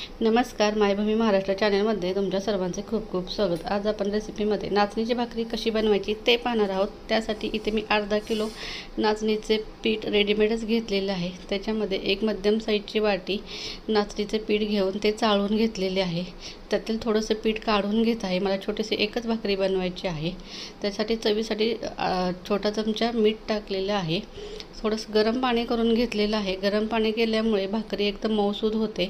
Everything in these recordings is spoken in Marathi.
नमस्कार, मायभूमी महाराष्ट्र चॅनलमध्ये तुमच्या सर्वांचे खूप खूप स्वागत। आज आपण रेसिपीमध्ये नाचणीची भाकरी कशी बनवायची ते पाहणार आहोत। त्यासाठी इथे मी अर्धा किलो नाचणीचे पीठ रेडीमेडच घेतलेले आहे। त्याच्यामध्ये एक मध्यम साईजची वाटी नाचणीचे पीठ घेऊन ते चाळून घेतलेले आहे। त्यातील थोडंसं पीठ काढून घेत आहे। मला छोटीशी एकच भाकरी बनवायची आहे। त्यासाठी चवीसाठी छोटा चमचा मीठ टाकलेलं आहे। थोडंसं गरम पाणी करून घेतलेलं आहे। गरम पाणी केल्यामुळे भाकरी एकदम मऊसूद होते।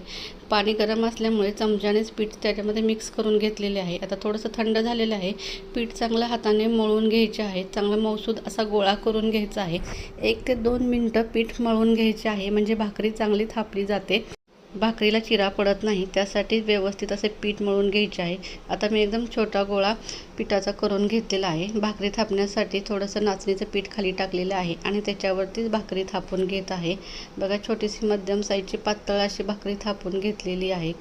पाणी गरम असल्यामुळे चमच्यानेच पीठ त्याच्यामध्ये मिक्स करून घेतलेले आहे। आता थोडंसं थंड झालेलं आहे। पीठ चांगलं हाताने मळून घ्यायचे आहे। चांगला मऊसूद असा गोळा करून घ्यायचा आहे। 1 ते 2 मिनिटं पीठ मळून घ्यायचे आहे, म्हणजे भाकरी चांगली थापली जाते, भाकरीला चिरा पडत नाही। त्यासाठी व्यवस्थित असे पीठ मळून घ्यायचे आहे। आता मी एकदम छोटा गोळा पिठाचा करून घेतलेला आहे। भाकरी थापण्यासाठी थोडंसं नाचणीचं पीठ खाली टाकलेलं आहे आणि त्याच्यावरतीच भाकरी थापून घेत आहे। बघा, छोटीशी मध्यम साईजची पातळ अशी भाकरी थापून घेतलेली आहे।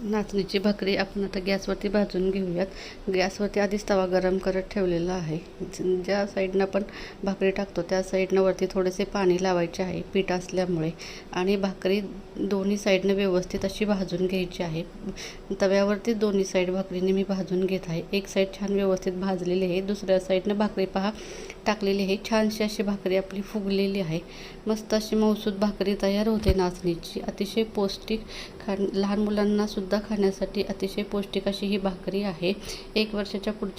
नाचणीची भाकरी आपण आता गॅसवरती भाजून घेऊयात। गॅसवरती आधीच तवा गरम करत ठेवलेला आहे। ज्या साईडनं आपण भाकरी टाकतो त्या साईडनं वरती थोडेसे पाणी लावायचे आहे, पीठ असल्यामुळे, आणि भाकरी दोन्ही साईडनं व्यवस्थित अशी भाजून घ्यायची आहे। तव्यावरती दोन्ही साईड भाकरीने मी भाजून घेत आहे। एक साईड छान व्यवस्थित भाजलेली आहे, दुसऱ्या साईडनं भाकरी पहा टाकलेली आहे। छानशी अशी भाकरी आपली फुगलेली आहे। मस्त अशी मऊसूद भाकरी तयार होते नाचणीची। अतिशय पौष्टिक, लहान मुलांना सुद्धा खाण्यासाठी अतिशय पौष्टिक अशी ही भाकरी आहे। 1 वर्षाच्या पुढच्या